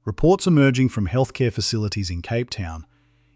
Reports emerging from healthcare facilities in Cape Town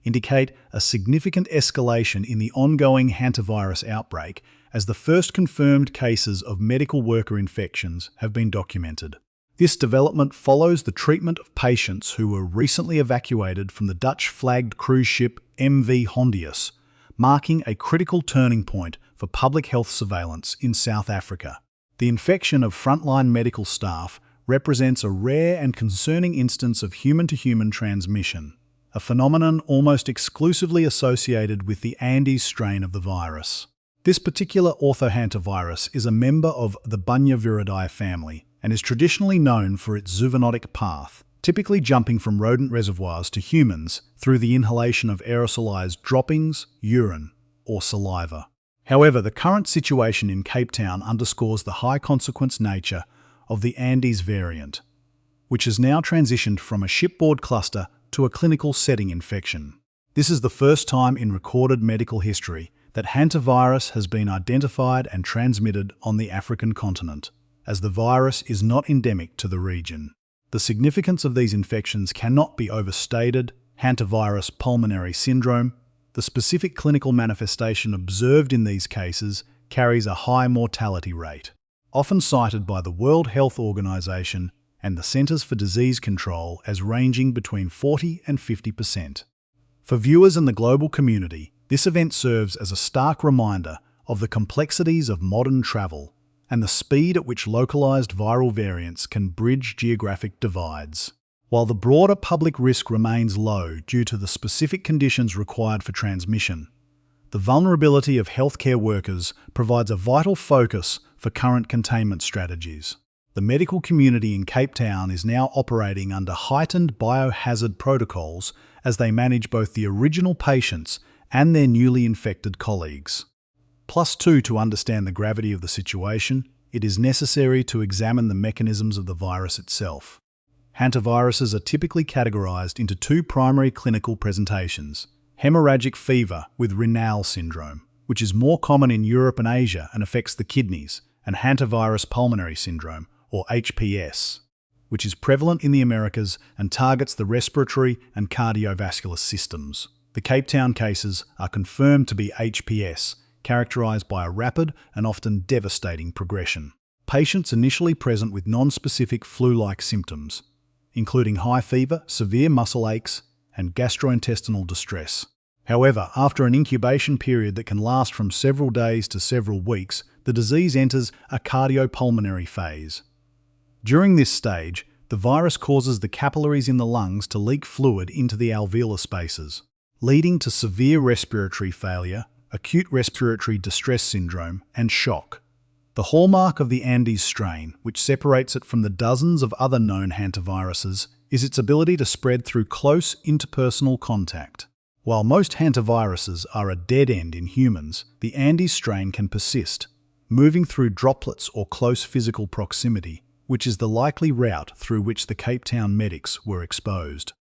indicate a significant escalation in the ongoing hantavirus outbreak as the first confirmed cases of medical worker infections have been documented. This development follows the treatment of patients who were recently evacuated from the Dutch-flagged cruise ship MV Hondius, marking a critical turning point for public health surveillance in South Africa. The infection of frontline medical staff represents a rare and concerning instance of human-to-human transmission, a phenomenon almost exclusively associated with the Andes strain of the virus. This particular orthohantavirus is a member of the Bunyaviridae family and is traditionally known for its zoonotic path, typically jumping from rodent reservoirs to humans through the inhalation of aerosolized droppings, urine, or saliva. However, the current situation in Cape Town underscores the high-consequence nature of the Andes variant, which has now transitioned from a shipboard cluster to a clinical setting infection. This is the first time in recorded medical history that hantavirus has been identified and transmitted on the African continent, as the virus is not endemic to the region. The significance of these infections cannot be overstated. Hantavirus Pulmonary Syndrome, the specific clinical manifestation observed in these cases, carries a high mortality rate, often cited by the World Health Organization and the Centers for Disease Control as ranging between 40 and 50%. For viewers and the global community, this event serves as a stark reminder of the complexities of modern travel and the speed at which localized viral variants can bridge geographic divides. While the broader public risk remains low due to the specific conditions required for transmission, the vulnerability of healthcare workers provides a vital focus for current containment strategies. The medical community in Cape Town is now operating under heightened biohazard protocols as they manage both the original patients and their newly infected colleagues. +2, to understand the gravity of the situation, it is necessary to examine the mechanisms of the virus itself. Hantaviruses are typically categorized into two primary clinical presentations: hemorrhagic fever with Raynaud syndrome, which is more common in Europe and Asia and affects the kidneys, and Hantavirus Pulmonary Syndrome, or HPS, which is prevalent in the Americas and targets the respiratory and cardiovascular systems. The Cape Town cases are confirmed to be HPS, characterized by a rapid and often devastating progression. Patients initially present with non-specific flu-like symptoms, including high fever, severe muscle aches, and gastrointestinal distress. However, after an incubation period that can last from several days to several weeks, the disease enters a cardiopulmonary phase. During this stage, the virus causes the capillaries in the lungs to leak fluid into the alveolar spaces, leading to severe respiratory failure, acute respiratory distress syndrome, and shock. The hallmark of the Andes strain, which separates it from the dozens of other known hantaviruses, is its ability to spread through close interpersonal contact. While most hantaviruses are a dead end in humans, the Andes strain can persist, moving through droplets or close physical proximity, which is the likely route through which the Cape Town medics were exposed.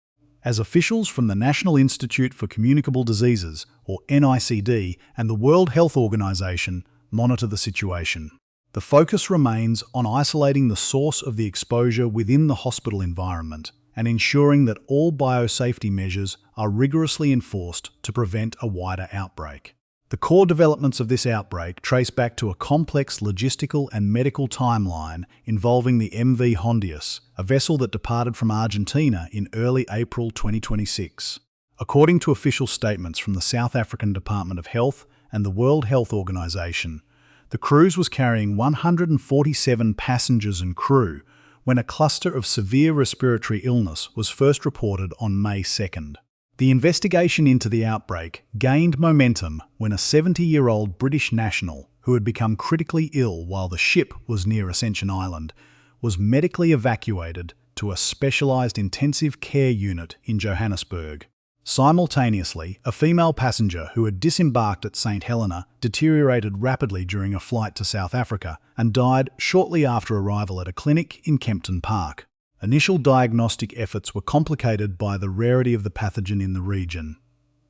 As officials from the National Institute for Communicable Diseases, or NICD, and the World Health Organization monitor the situation, the focus remains on isolating the source of the exposure within the hospital environment and ensuring that all biosafety measures are rigorously enforced to prevent a wider outbreak. The core developments of this outbreak trace back to a complex logistical and medical timeline involving the MV Hondius, a vessel that departed from Argentina in early April 2026. According to official statements from the South African Department of Health and the World Health Organization, the cruise was carrying 147 passengers and crew when a cluster of severe respiratory illness was first reported on May 2nd. The investigation into the outbreak gained momentum when a 70-year-old British national who had become critically ill while the ship was near Ascension Island was medically evacuated to a specialised intensive care unit in Johannesburg. Simultaneously, a female passenger who had disembarked at St Helena deteriorated rapidly during a flight to South Africa and died shortly after arrival at a clinic in Kempton Park. Initial diagnostic efforts were complicated by the rarity of the pathogen in the region.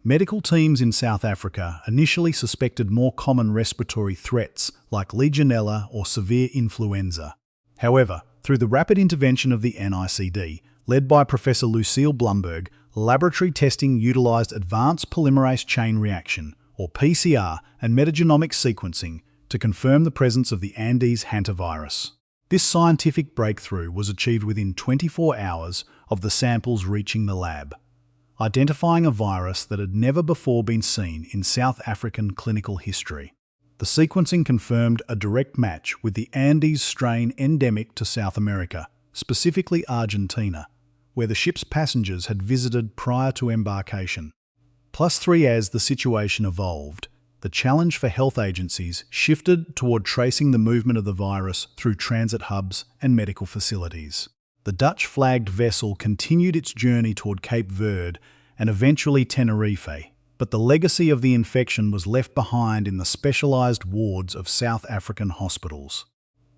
Medical teams in South Africa initially suspected more common respiratory threats like Legionella or severe influenza. However, through the rapid intervention of the NICD, led by Professor Lucille Blumberg, laboratory testing utilized advanced polymerase chain reaction, or PCR, and metagenomic sequencing to confirm the presence of the Andes hantavirus. This scientific breakthrough was achieved within 24 hours of the samples reaching the lab, identifying a virus that had never before been seen in South African clinical history. The sequencing confirmed a direct match with the Andes strain endemic to South America, specifically Argentina, where the ship's passengers had visited prior to embarkation. As the situation evolved, the challenge for health agencies shifted toward tracing the movement of the virus through transit hubs and medical facilities. The Dutch-flagged vessel continued its journey toward Cape Verde and eventually Tenerife, but the legacy of the infection was left behind in the specialized wards of South African hospitals.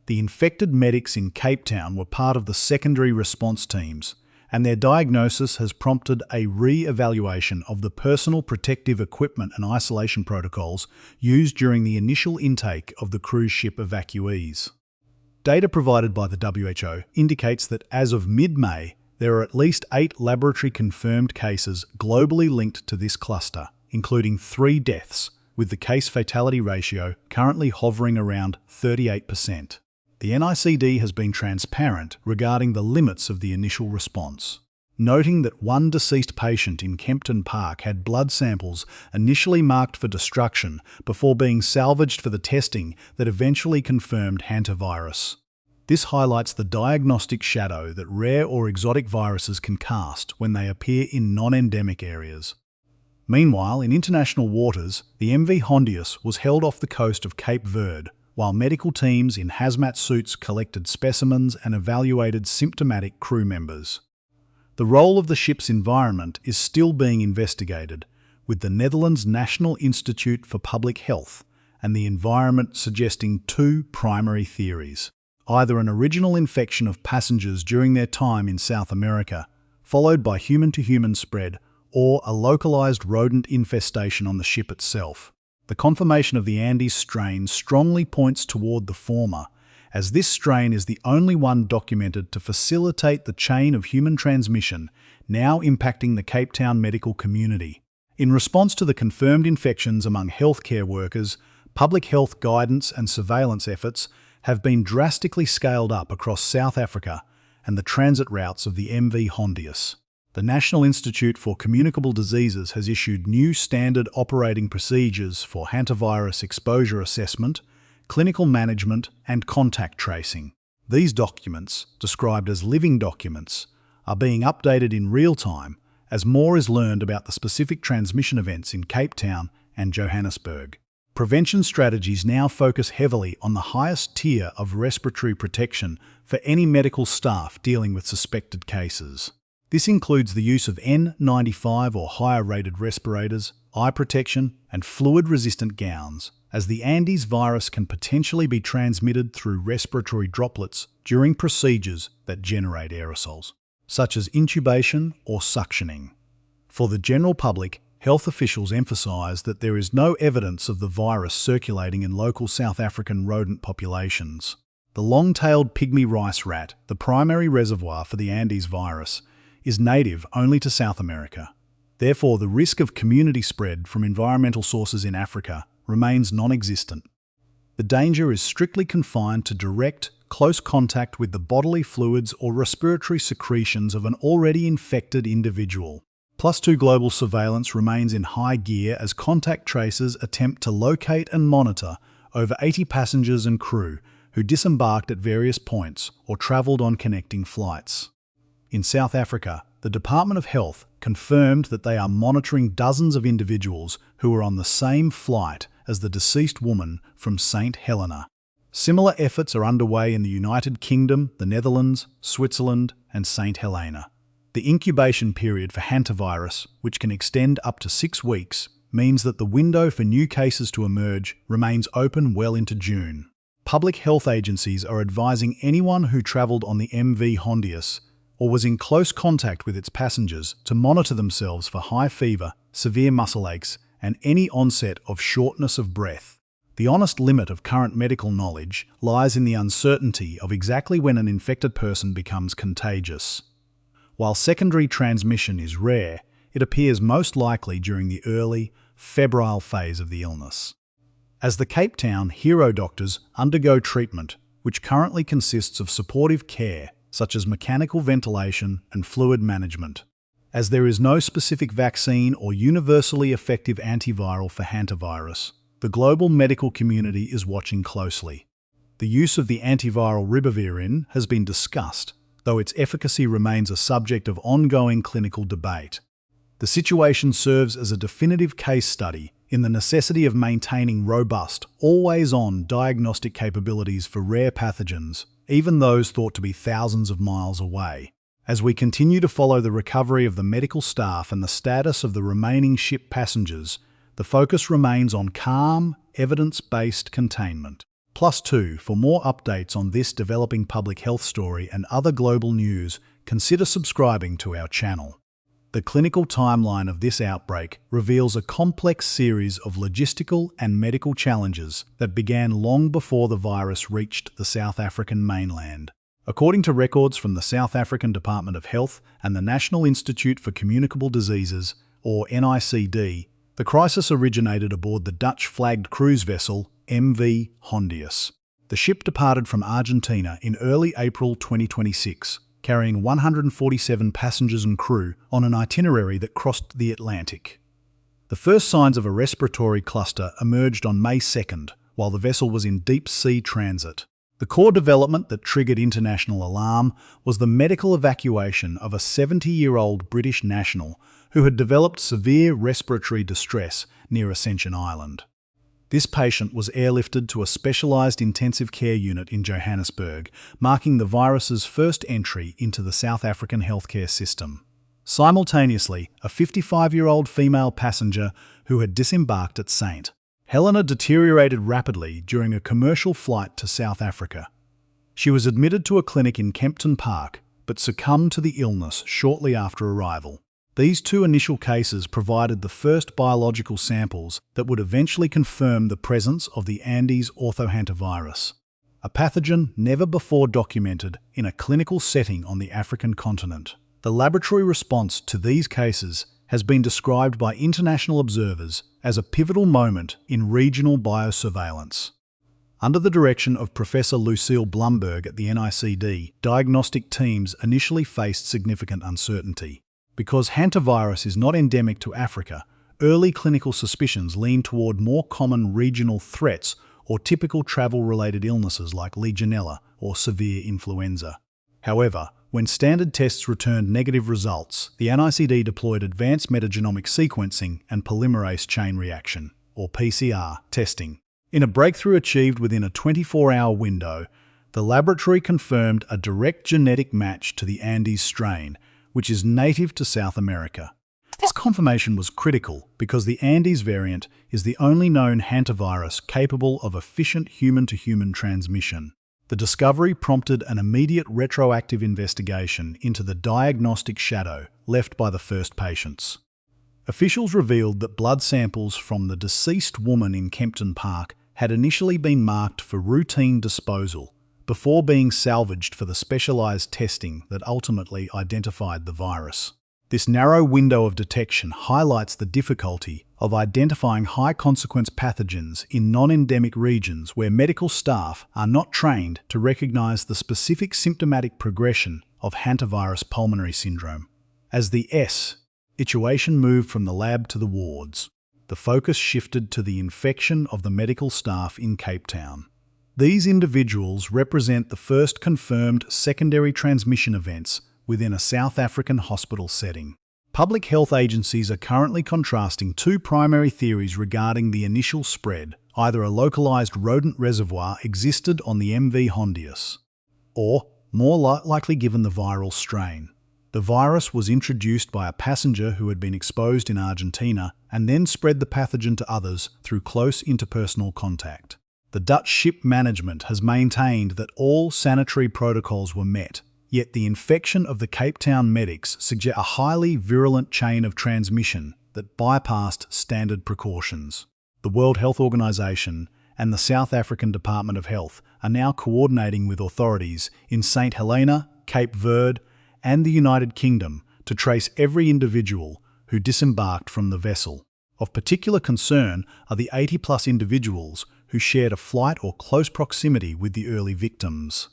The infected medics in Cape Town were part of the secondary response teams, and their diagnosis has prompted a re-evaluation of the personal protective equipment and isolation protocols used during the initial intake of the cruise ship evacuees. Data provided by the WHO indicates that as of mid-May, there are at least 8 laboratory-confirmed cases globally linked to this cluster, including 3 deaths, with the case fatality ratio currently hovering around 38%. The NICD has been transparent regarding the limits of the initial response, noting that one deceased patient in Kempton Park had blood samples initially marked for destruction before being salvaged for the testing that eventually confirmed hantavirus. This highlights the diagnostic shadow that rare or exotic viruses can cast when they appear in non-endemic areas. Meanwhile, in international waters, the MV Hondius was held off the coast of Cape Verde, while medical teams in hazmat suits collected specimens and evaluated symptomatic crew members. The role of the ship's environment is still being investigated, with the Netherlands National Institute for Public Health and the environment suggesting 2 primary theories: either an original infection of passengers during their time in South America, followed by human-to-human spread, or a localized rodent infestation on the ship itself. The confirmation of the Andes strain strongly points toward the former, as this strain is the only one documented to facilitate the chain of human transmission now impacting the Cape Town medical community. In response to the confirmed infections among healthcare workers, public health guidance and surveillance efforts have been drastically scaled up across South Africa and the transit routes of the MV Hondius. The National Institute for Communicable Diseases has issued new standard operating procedures for hantavirus exposure assessment, clinical management, and contact tracing. These documents, described as living documents, are being updated in real time as more is learned about the specific transmission events in Cape Town and Johannesburg. Prevention strategies now focus heavily on the highest tier of respiratory protection for any medical staff dealing with suspected cases. This includes the use of N95 or higher-rated respirators, eye protection, and fluid-resistant gowns, as the Andes virus can potentially be transmitted through respiratory droplets during procedures that generate aerosols, such as intubation or suctioning. For the general public, health officials emphasise that there is no evidence of the virus circulating in local South African rodent populations. The long-tailed pygmy rice rat, the primary reservoir for the Andes virus, is native only to South America. Therefore, the risk of community spread from environmental sources in Africa remains non-existent. The danger is strictly confined to direct, close contact with the bodily fluids or respiratory secretions of an already infected individual. +2 global surveillance remains in high gear as contact tracers attempt to locate and monitor over 80 passengers and crew who disembarked at various points or travelled on connecting flights. In South Africa, the Department of Health confirmed that they are monitoring dozens of individuals who were on the same flight as the deceased woman from St. Helena. Similar efforts are underway in the United Kingdom, the Netherlands, Switzerland, and St. Helena. The incubation period for hantavirus, which can extend up to 6 weeks, means that the window for new cases to emerge remains open well into June. Public health agencies are advising anyone who travelled on the MV Hondius or was in close contact with its passengers to monitor themselves for high fever, severe muscle aches, and any onset of shortness of breath. The honest limit of current medical knowledge lies in the uncertainty of exactly when an infected person becomes contagious. While secondary transmission is rare, it appears most likely during the early, febrile phase of the illness. As the Cape Town hero doctors undergo treatment, which currently consists of supportive care such as mechanical ventilation and fluid management. As there is no specific vaccine or universally effective antiviral for hantavirus, the global medical community is watching closely. The use of the antiviral ribavirin has been discussed, though its efficacy remains a subject of ongoing clinical debate. The situation serves as a definitive case study in the necessity of maintaining robust, always-on diagnostic capabilities for rare pathogens, even those thought to be thousands of miles away. As we continue to follow the recovery of the medical staff and the status of the remaining ship passengers, the focus remains on calm, evidence-based containment. +2, for more updates on this developing public health story and other global news, consider subscribing to our channel. The clinical timeline of this outbreak reveals a complex series of logistical and medical challenges that began long before the virus reached the South African mainland. According to records from the South African Department of Health and the National Institute for Communicable Diseases, or NICD, the crisis originated aboard the Dutch-flagged cruise vessel MV Hondius. The ship departed from Argentina in early April 2026, carrying 147 passengers and crew on an itinerary that crossed the Atlantic. The first signs of a respiratory cluster emerged on May 2nd, while the vessel was in deep-sea transit. The core development that triggered international alarm was the medical evacuation of a 70-year-old British national who had developed severe respiratory distress near Ascension Island. This patient was airlifted to a specialised intensive care unit in Johannesburg, marking the virus's first entry into the South African healthcare system. Simultaneously, a 55-year-old female passenger who had disembarked at St. Helena deteriorated rapidly during a commercial flight to South Africa. She was admitted to a clinic in Kempton Park, but succumbed to the illness shortly after arrival. These two initial cases provided the first biological samples that would eventually confirm the presence of the Andes orthohantavirus, a pathogen never before documented in a clinical setting on the African continent. The laboratory response to these cases has been described by international observers as a pivotal moment in regional biosurveillance. Under the direction of Professor Lucille Blumberg at the NICD, diagnostic teams initially faced significant uncertainty. Because hantavirus is not endemic to Africa, early clinical suspicions lean toward more common regional threats or typical travel-related illnesses like Legionella or severe influenza. However, when standard tests returned negative results, the NICD deployed advanced metagenomic sequencing and polymerase chain reaction, or PCR, testing. In a breakthrough achieved within a 24-hour window, the laboratory confirmed a direct genetic match to the Andes strain, which is native to South America. This confirmation was critical because the Andes variant is the only known hantavirus capable of efficient human-to-human transmission. The discovery prompted an immediate retroactive investigation into the diagnostic shadow left by the first patients. Officials revealed that blood samples from the deceased woman in Kempton Park had initially been marked for routine disposal, before being salvaged for the specialised testing that ultimately identified the virus. This narrow window of detection highlights the difficulty of identifying high-consequence pathogens in non-endemic regions where medical staff are not trained to recognise the specific symptomatic progression of Hantavirus Pulmonary Syndrome. As the situation moved from the lab to the wards, the focus shifted to the infection of the medical staff in Cape Town. These individuals represent the first confirmed secondary transmission events within a South African hospital setting. Public health agencies are currently contrasting two primary theories regarding the initial spread. Either a localized rodent reservoir existed on the MV Hondius, or, more likely given the viral strain, the virus was introduced by a passenger who had been exposed in Argentina and then spread the pathogen to others through close interpersonal contact. The Dutch ship management has maintained that all sanitary protocols were met, yet the infection of the Cape Town medics suggests a highly virulent chain of transmission that bypassed standard precautions. The World Health Organization and the South African Department of Health are now coordinating with authorities in St. Helena, Cape Verde, and the United Kingdom to trace every individual who disembarked from the vessel. Of particular concern are the 80-plus individuals who shared a flight or close proximity with the early victims.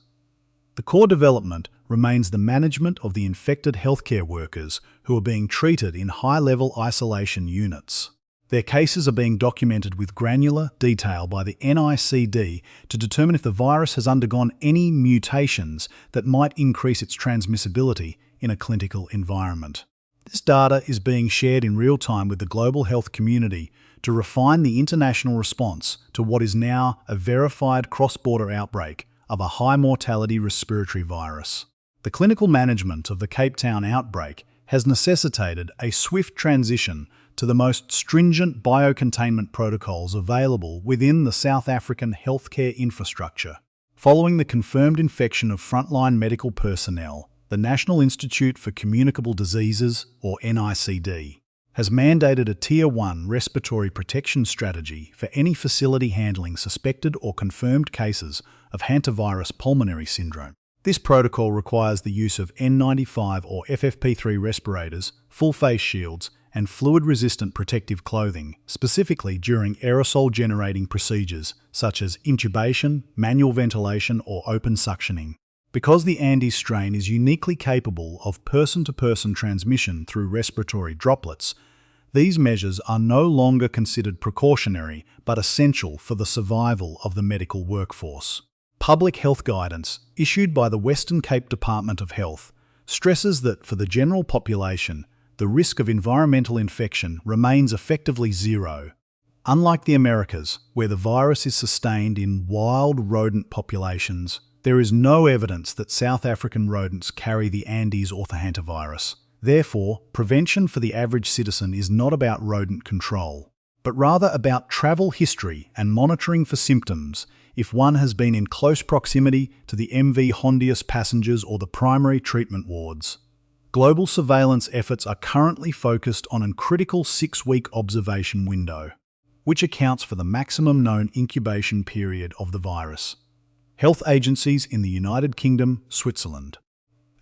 The core development remains the management of the infected healthcare workers who are being treated in high-level isolation units. Their cases are being documented with granular detail by the NICD to determine if the virus has undergone any mutations that might increase its transmissibility in a clinical environment. This data is being shared in real time with the global health community to refine the international response to what is now a verified cross-border outbreak of a high-mortality respiratory virus. The clinical management of the Cape Town outbreak has necessitated a swift transition to the most stringent biocontainment protocols available within the South African healthcare infrastructure. Following the confirmed infection of frontline medical personnel, the National Institute for Communicable Diseases, or NICD, has mandated a Tier 1 respiratory protection strategy for any facility handling suspected or confirmed cases of Hantavirus Pulmonary Syndrome. This protocol requires the use of N95 or FFP3 respirators, full face shields, and fluid-resistant protective clothing, specifically during aerosol-generating procedures such as intubation, manual ventilation, or open suctioning. Because the Andes strain is uniquely capable of person-to-person transmission through respiratory droplets, these measures are no longer considered precautionary but essential for the survival of the medical workforce. Public health guidance, issued by the Western Cape Department of Health, stresses that for the general population, the risk of environmental infection remains effectively zero. Unlike the Americas, where the virus is sustained in wild rodent populations, there is no evidence that South African rodents carry the Andes orthohantavirus. Therefore, prevention for the average citizen is not about rodent control, but rather about travel history and monitoring for symptoms if one has been in close proximity to the MV Hondius passengers or the primary treatment wards. Global surveillance efforts are currently focused on a critical 6-week observation window, which accounts for the maximum known incubation period of the virus. Health agencies in the United Kingdom, Switzerland,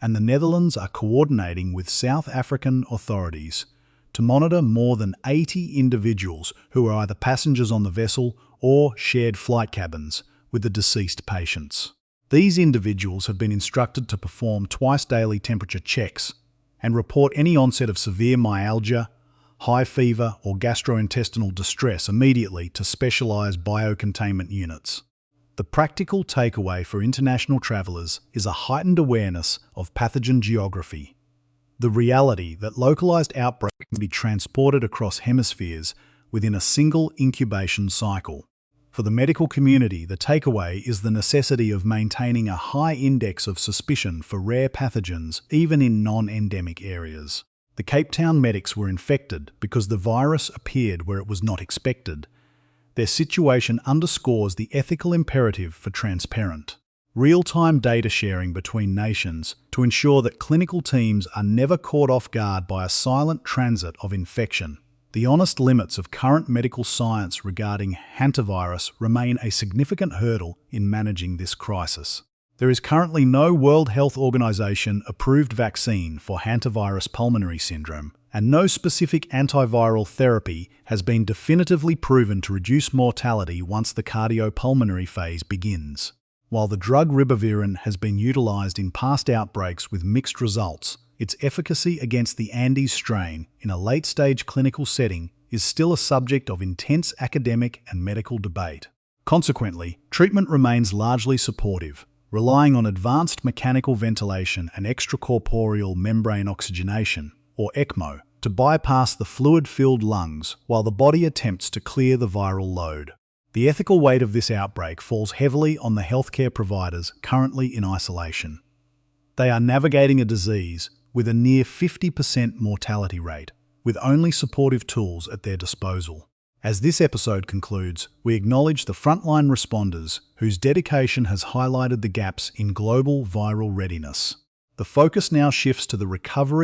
and the Netherlands are coordinating with South African authorities to monitor more than 80 individuals who are either passengers on the vessel or shared flight cabins with the deceased patients. These individuals have been instructed to perform twice-daily temperature checks and report any onset of severe myalgia, high fever, or gastrointestinal distress immediately to specialised biocontainment units. The practical takeaway for international travellers is a heightened awareness of pathogen geography, the reality that localised outbreaks can be transported across hemispheres within a single incubation cycle. For the medical community, the takeaway is the necessity of maintaining a high index of suspicion for rare pathogens, even in non-endemic areas. The Cape Town medics were infected because the virus appeared where it was not expected. Their situation underscores the ethical imperative for transparent, real-time data sharing between nations to ensure that clinical teams are never caught off guard by a silent transit of infection. The honest limits of current medical science regarding hantavirus remain a significant hurdle in managing this crisis. There is currently no World Health Organization approved vaccine for Hantavirus Pulmonary Syndrome, and no specific antiviral therapy has been definitively proven to reduce mortality once the cardiopulmonary phase begins. While the drug ribavirin has been utilized in past outbreaks with mixed results, its efficacy against the Andes strain in a late-stage clinical setting is still a subject of intense academic and medical debate. Consequently, treatment remains largely supportive, relying on advanced mechanical ventilation and extracorporeal membrane oxygenation, or ECMO, to bypass the fluid-filled lungs while the body attempts to clear the viral load. The ethical weight of this outbreak falls heavily on the healthcare providers currently in isolation. They are navigating a disease with a near 50% mortality rate, with only supportive tools at their disposal. As this episode concludes, we acknowledge the frontline responders whose dedication has highlighted the gaps in global viral readiness. The focus now shifts to the recovery